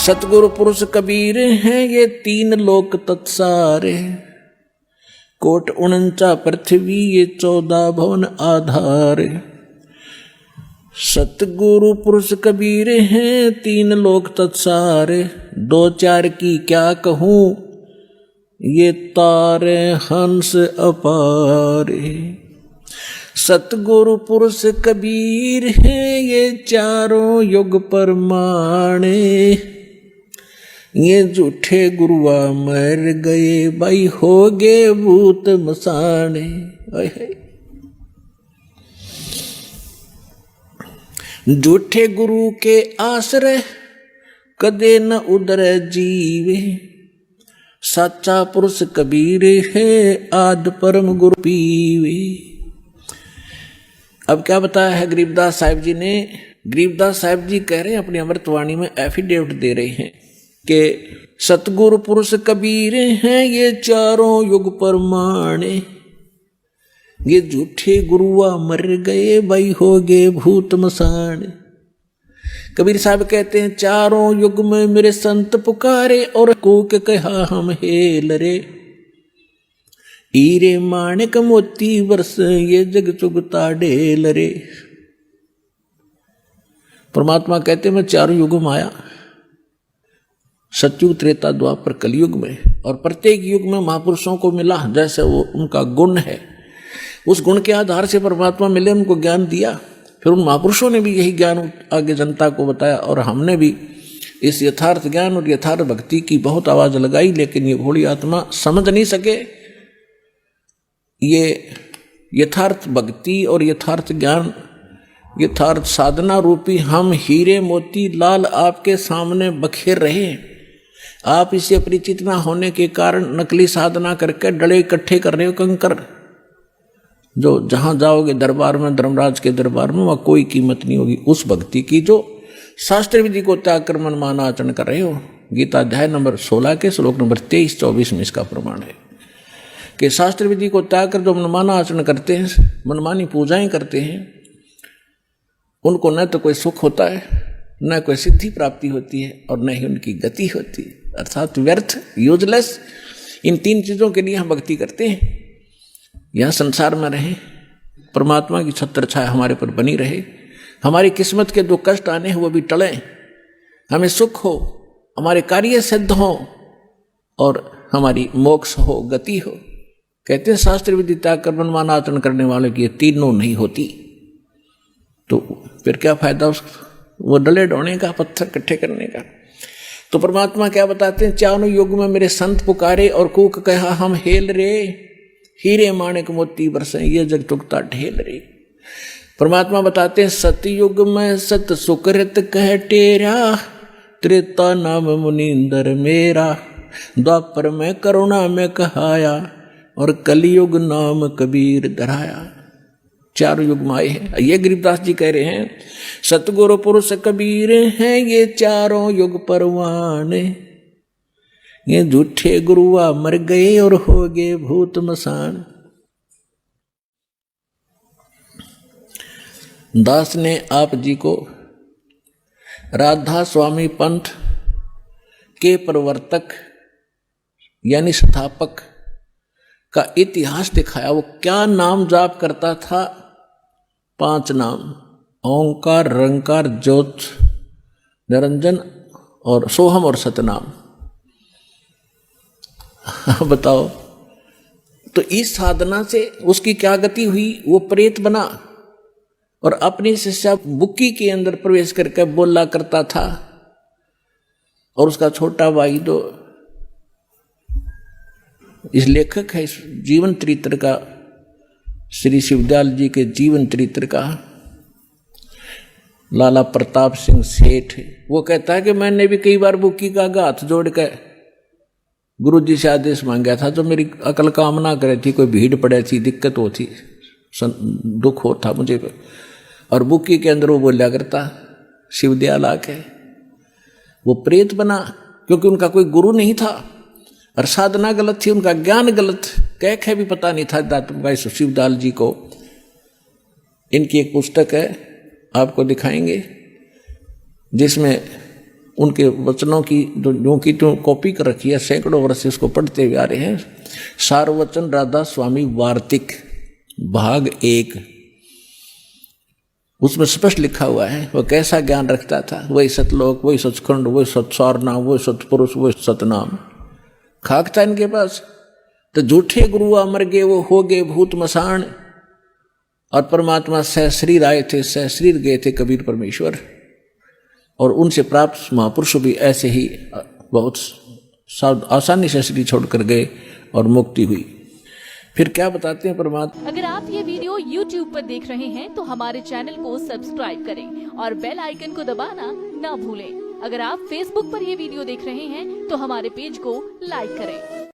सतगुरु पुरुष कबीर हैं ये तीन लोक तत्सारे, कोट 49 पृथ्वी ये 14 भवन आधार। सतगुरु पुरुष कबीर हैं तीन लोक तत्सारे, दो चार की क्या कहूँ ये तारे हंस अपारे। सतगुरु पुरुष कबीर हैं ये चारों युग परमाणे, ये झूठे गुरुआ मर गए भाई हो गए भूत मसाने। झूठे गुरु के आश्रय कदे न उदर जीवे, सच्चा पुरुष कबीर है आद परम गुरु पीवे। अब क्या बताया है गरीबदास साहिब जी ने? गरीबदास साहिब जी कह रहे हैं अपनी अमृतवाणी में, एफिडेविट दे रहे हैं कि सतगुरु पुरुष कबीर हैं ये चारों युग परमाणे, ये झूठे गुरुआ मर गए भाई हो गए भूत मसान। कबीर साहब कहते हैं चारों युग में मेरे संत पुकारे और कूक कहा हम हेल रे, हीरे माणिक मोती वर्ष ये जग चुगता ढेल रे। परमात्मा कहते मैं चारों युग में आया, सतयुग त्रेता द्वापर कलयुग में, और प्रत्येक युग में महापुरुषों को मिला जैसे वो उनका गुण है, उस गुण के आधार से परमात्मा मिले, उनको ज्ञान दिया। फिर उन महापुरुषों ने भी यही ज्ञान आगे जनता को बताया, और हमने भी इस यथार्थ ज्ञान और यथार्थ भक्ति की बहुत आवाज लगाई, लेकिन ये भोली आत्मा समझ नहीं सके। ये यथार्थ भक्ति और यथार्थ ज्ञान, यथार्थ साधना रूपी हम हीरे मोती लाल आपके सामने बखेर रहे हैं। आप इसे परिचित ना होने के कारण नकली साधना करके डले इकट्ठे कर रहे हो कंकर, जो जहां जाओगे दरबार में, धर्मराज के दरबार में, वहां कोई कीमत नहीं होगी उस भक्ति की जो शास्त्र विधि को त्याग कर मनमाना आचरण कर रहे हो। गीता अध्याय नंबर 16 के श्लोक नंबर 23-24 में इसका प्रमाण है कि शास्त्र विधि को त्याग कर जो मनमाना आचरण करते हैं, मनमानी पूजाएं करते हैं, उनको न तो कोई सुख होता है, न कोई सिद्धि प्राप्ति होती है, और न ही उनकी गति होती है, अर्थात व्यर्थ, यूजलेस। इन तीन चीजों के लिए हम भक्ति करते हैं। यह संसार में रहे, परमात्मा की छत्र छाया हमारे पर बनी रहे, हमारी किस्मत के जो कष्ट आने हैं वो भी टलें, हमें सुख हो, हमारे कार्य सिद्ध हो, और हमारी मोक्ष हो, गति हो। कहते हैं शास्त्र विधि त्याग कर मनमाना आचरण करने वालों की ये तीनों नहीं होती, तो फिर क्या फायदा उस वो डले डोने का, पत्थर इकट्ठे करने का। तो परमात्मा क्या बताते हैं, चारों युग में मेरे संत पुकारे और कूक कहा हम हेल रे, हीरे माणिक मोती बरसे ये जग चुगता ढेल रे। परमात्मा बताते हैं सतयुग में सत सुकृत कह टेरा, त्रेता नाम मुनिंदर मेरा, द्वापर में करुणा में कहाया, और कलयुग नाम कबीर धराया। चारों युग में आए हैं। ये गरीबदास जी कह रहे हैं सतगुरु पुरुष कबीर हैं ये चारों युग परवाने, ये झूठे गुरुआ मर गए और हो गए भूत मसान। दास ने आप जी को राधा स्वामी पंथ के प्रवर्तक यानी स्थापक का इतिहास दिखाया। वो क्या नाम जाप करता था? 5 नाम, ओंकार, रंकार, ज्योत, निरंजन और सोहम और सतनाम। बताओ, तो इस साधना से उसकी क्या गति हुई? वो प्रेत बना और अपनी शिष्या बुक्की के अंदर प्रवेश करके बोला करता था, और उसका छोटा भाई तो इस लेखक है इस जीवन चरित्र का, श्री शिवदयाल जी के जीवन चरित्र का, लाला प्रताप सिंह सेठ। वो कहता है कि मैंने भी कई बार बुक्की का हाथ जोड़ के गुरु जी से आदेश मांगा था, तो मेरी अकल काम ना करे थी, कोई भीड़ पड़े थी, दिक्कत होती, दुख होता मुझे पे। और बुक्की के अंदर वो बोला करता शिवदयाल आके। वो प्रेत बना क्योंकि उनका कोई गुरु नहीं था, और साधना गलत थी, उनका ज्ञान गलत, कह भी पता नहीं था दातुम भाई शिवदयाल जी को। इनकी एक पुस्तक है, आपको दिखाएंगे, जिसमें उनके वचनों की जो की तो कॉपी कर रखी है, सैकड़ों वर्ष से इसको पढ़ते हुए आ रहे हैं। सारवचन राधा स्वामी वार्तिक भाग 1, उसमें स्पष्ट लिखा हुआ है वो कैसा ज्ञान रखता था। वही सतलोक, वही सचखंड, वही सत्सारना, वही सतपुरुष, वही सतनाम। खाक था इनके पास। तो झूठे गुरु अमर गए, वो हो गए भूत मसान, और परमात्मा सहशरीर आए थे, सहशरीर गए थे कबीर परमेश्वर। और उनसे प्राप्त महापुरुष भी ऐसे ही बहुत आसानी से शरीर छोड़कर गए और मुक्ति हुई। फिर क्या बताते हैं परमात्मा। अगर आप ये वीडियो YouTube पर देख रहे हैं तो हमारे चैनल को सब्सक्राइब करें और बेल आइकन को दबाना ना भूलें। अगर आप Facebook पर ये वीडियो देख रहे हैं तो हमारे पेज को लाइक करें।